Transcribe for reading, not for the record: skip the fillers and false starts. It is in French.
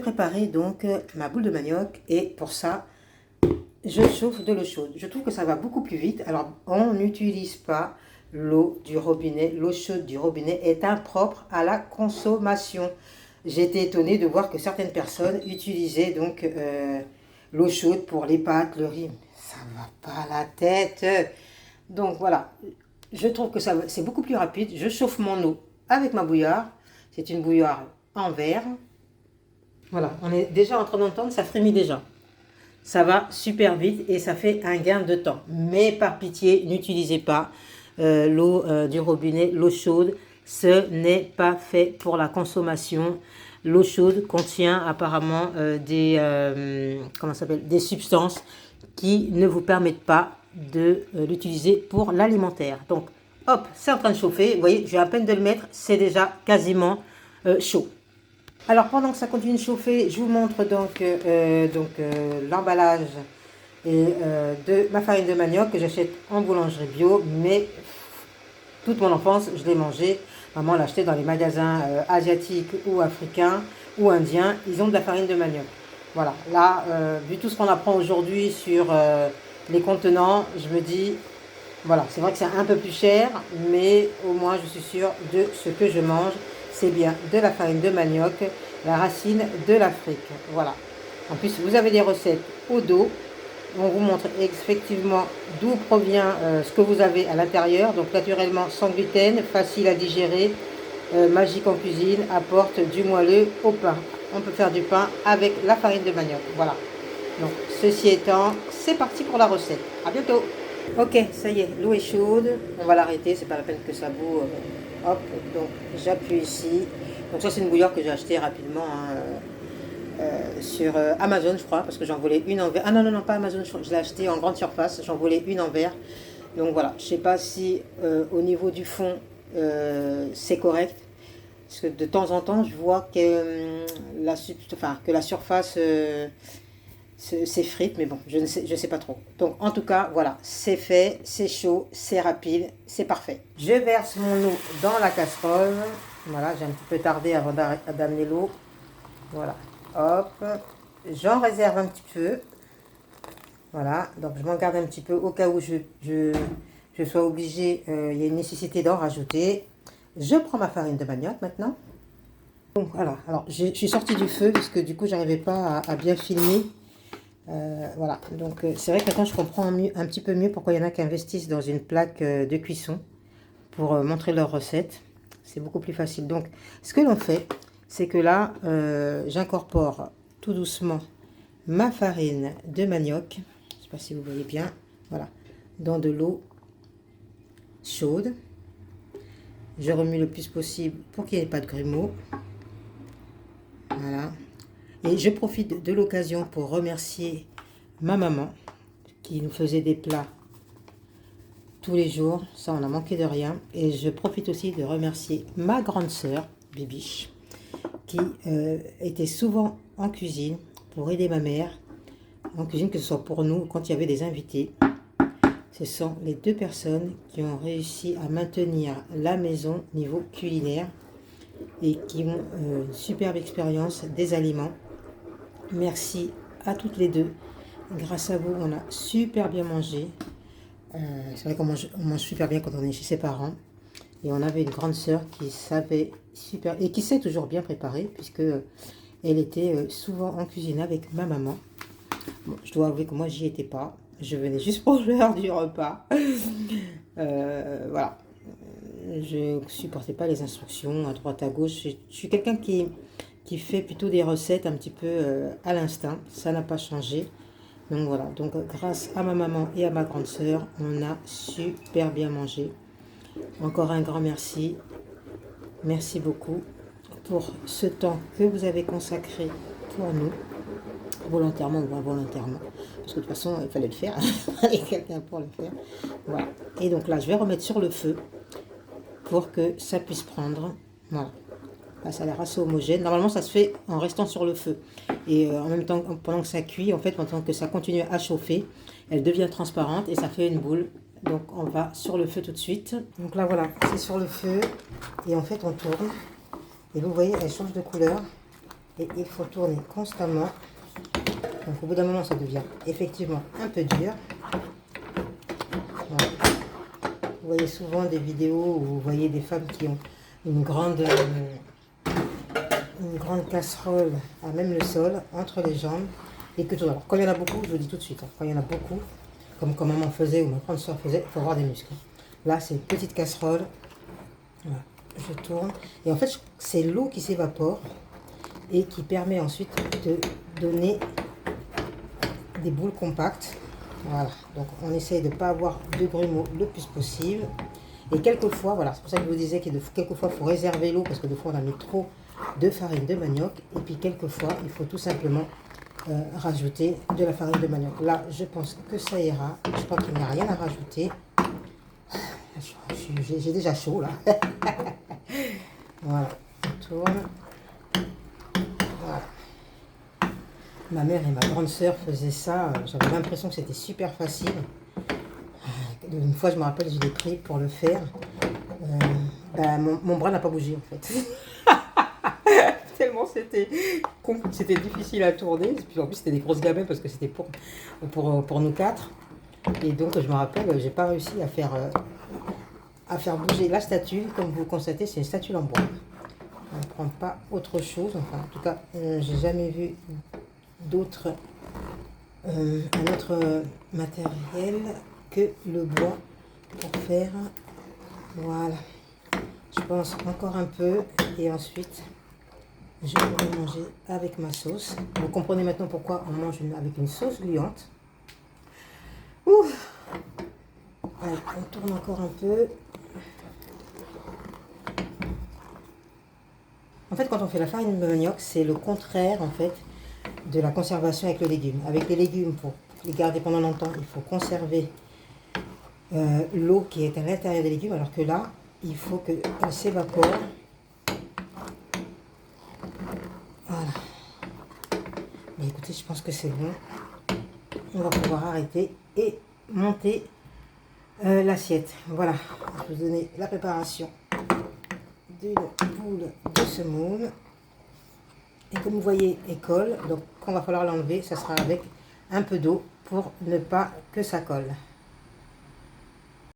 Préparer donc ma boule de manioc et pour ça je chauffe de l'eau chaude. Je trouve que ça va beaucoup plus vite. Alors on n'utilise pas l'eau du robinet. L'eau chaude du robinet est impropre à la consommation. J'ai été étonnée de voir que certaines personnes utilisaient donc l'eau chaude pour les pâtes, le riz. Ça ne va pas à la tête. Donc voilà, je trouve que c'est beaucoup plus rapide. Je chauffe mon eau avec ma bouilloire. C'est une bouilloire en verre. Voilà, on est déjà en train d'entendre, ça frémit déjà. Ça va super vite et ça fait un gain de temps. Mais par pitié, n'utilisez pas l'eau du robinet, l'eau chaude. Ce n'est pas fait pour la consommation. L'eau chaude contient apparemment des substances qui ne vous permettent pas de l'utiliser pour l'alimentaire. Donc, hop, c'est en train de chauffer. Vous voyez, je viens à peine de le mettre, c'est déjà quasiment chaud. Alors pendant que ça continue de chauffer, je vous montre donc, l'emballage de ma farine de manioc que j'achète en boulangerie bio, mais toute mon enfance je l'ai mangé. Maman l'achetait dans les magasins asiatiques ou africains ou indiens, ils ont de la farine de manioc. Voilà, là, vu tout ce qu'on apprend aujourd'hui sur les contenants, je me dis, voilà, c'est vrai que c'est un peu plus cher, mais au moins je suis sûre de ce que je mange. C'est bien de la farine de manioc, la racine de l'Afrique. Voilà. En plus, vous avez des recettes au dos. On vous montre effectivement d'où provient ce que vous avez à l'intérieur. Donc naturellement sans gluten, facile à digérer, magique en cuisine, apporte du moelleux au pain. On peut faire du pain avec la farine de manioc. Voilà. Donc ceci étant, c'est parti pour la recette. À bientôt. Ok, ça y est, l'eau est chaude. On va l'arrêter, c'est pas la peine que ça boue. Hop, donc j'appuie ici. Donc ça c'est une bouilloire que j'ai acheté rapidement sur Amazon je crois, parce que j'en voulais une en verre. Ah non, pas Amazon, je l'ai acheté en grande surface, j'en voulais une en verre. Donc voilà, je sais pas si au niveau du fond c'est correct. Parce que de temps en temps je vois que la surface s'effrite, mais bon, je sais pas trop. Donc en tout cas, voilà, c'est fait, c'est chaud, c'est rapide, c'est parfait. Je verse mon eau dans la casserole. Voilà, j'ai un petit peu tardé avant d'amener l'eau. Voilà, hop, j'en réserve un petit peu. Voilà, donc je m'en garde un petit peu au cas où je sois obligée, il y a une nécessité d'en rajouter. Je prends ma farine de manioc maintenant. Donc voilà, alors je suis sortie du feu parce que du coup j'arrivais pas à bien filmer. Voilà, donc c'est vrai que maintenant je comprends un petit peu mieux pourquoi il y en a qui investissent dans une plaque de cuisson pour montrer leurs recettes. C'est beaucoup plus facile. Donc ce que l'on fait, c'est que là, j'incorpore tout doucement ma farine de manioc. Je ne sais pas si vous voyez bien. Voilà, dans de l'eau chaude. Je remue le plus possible pour qu'il n'y ait pas de grumeaux. Voilà. Et je profite de l'occasion pour remercier ma maman qui nous faisait des plats tous les jours. Ça, on a manqué de rien. Et je profite aussi de remercier ma grande sœur, Bibiche, qui était souvent en cuisine pour aider ma mère en cuisine, que ce soit pour nous quand il y avait des invités. Ce sont les deux personnes qui ont réussi à maintenir la maison niveau culinaire et qui ont une superbe expérience des aliments. Merci à toutes les deux. Grâce à vous, on a super bien mangé. C'est vrai qu'on mange super bien quand on est chez ses parents. Et on avait une grande sœur qui savait super et qui sait toujours bien préparer, puisque elle était souvent en cuisine avec ma maman. Bon, je dois avouer que moi j'y étais pas. Je venais juste pour l'heure du repas. Voilà. Je supportais pas les instructions à droite à gauche. Je suis quelqu'un qui fait plutôt des recettes un petit peu à l'instinct. Ça n'a pas changé. Donc voilà. Donc grâce à ma maman et à ma grande sœur, on a super bien mangé. Encore un grand merci. Merci beaucoup pour ce temps que vous avez consacré pour nous. Volontairement ou involontairement. Parce que de toute façon, il fallait le faire. Il fallait quelqu'un pour le faire. Voilà. Et donc là, je vais remettre sur le feu pour que ça puisse prendre. Voilà. Là, ça a l'air assez homogène. Normalement, ça se fait en restant sur le feu. Et en même temps, pendant que ça cuit, en fait, pendant que ça continue à chauffer, elle devient transparente et ça fait une boule. Donc, on va sur le feu tout de suite. Donc là, voilà, c'est sur le feu. Et en fait, on tourne. Et vous voyez, elle change de couleur. Et il faut tourner constamment. Donc au bout d'un moment, ça devient effectivement un peu dur. Voilà. Vous voyez souvent des vidéos où vous voyez des femmes qui ont une grande casserole à même le sol, entre les jambes. Et que tout. Alors, quand il y en a beaucoup, je vous dis tout de suite, hein, quand il y en a beaucoup, comme maman faisait ou ma grande soeur faisait, il faut avoir des muscles. Là, c'est une petite casserole. Voilà. Je tourne. Et en fait, c'est l'eau qui s'évapore et qui permet ensuite de donner des boules compactes. Voilà. Donc, on essaye de ne pas avoir de grumeaux le plus possible. Et quelquefois, voilà, c'est pour ça que je vous disais que quelquefois, il faut réserver l'eau parce que des fois, on a mis trop de farine de manioc. Et puis, quelquefois, il faut tout simplement rajouter de la farine de manioc. Là, je pense que ça ira. Je crois qu'il n'y a rien à rajouter. J'ai déjà chaud, là. Voilà, on tourne. Voilà. Ma mère et ma grande sœur faisaient ça. J'avais l'impression que c'était super facile. Une fois, je me rappelle, je l'ai pris pour le faire. Mon bras n'a pas bougé, en fait. Tellement c'était difficile à tourner. Et puis en plus, c'était des grosses gamelles parce que c'était pour nous quatre. Et donc, je me rappelle, j'ai pas réussi à faire bouger la statue. Comme vous constatez, c'est une statue en bois. On ne prend pas autre chose. Enfin, en tout cas, j'ai jamais vu un autre matériel que le bois pour faire. Voilà. Je pense encore un peu et ensuite je vais manger avec ma sauce. Vous comprenez maintenant pourquoi on mange avec une sauce gluante. Ouh. Allez, on tourne encore un peu. En fait, quand on fait la farine de manioc, c'est le contraire en fait de la conservation avec le légume. Avec les légumes, pour les garder pendant longtemps, il faut conserver l'eau qui est à l'intérieur des légumes, alors que là, il faut qu'elle s'évapore. Voilà. Mais écoutez, je pense que c'est bon. On va pouvoir arrêter et monter l'assiette. Voilà, je vais vous donner la préparation d'une boule de semoule. Et comme vous voyez, elle colle. Donc, quand il va falloir l'enlever, ça sera avec un peu d'eau pour ne pas que ça colle.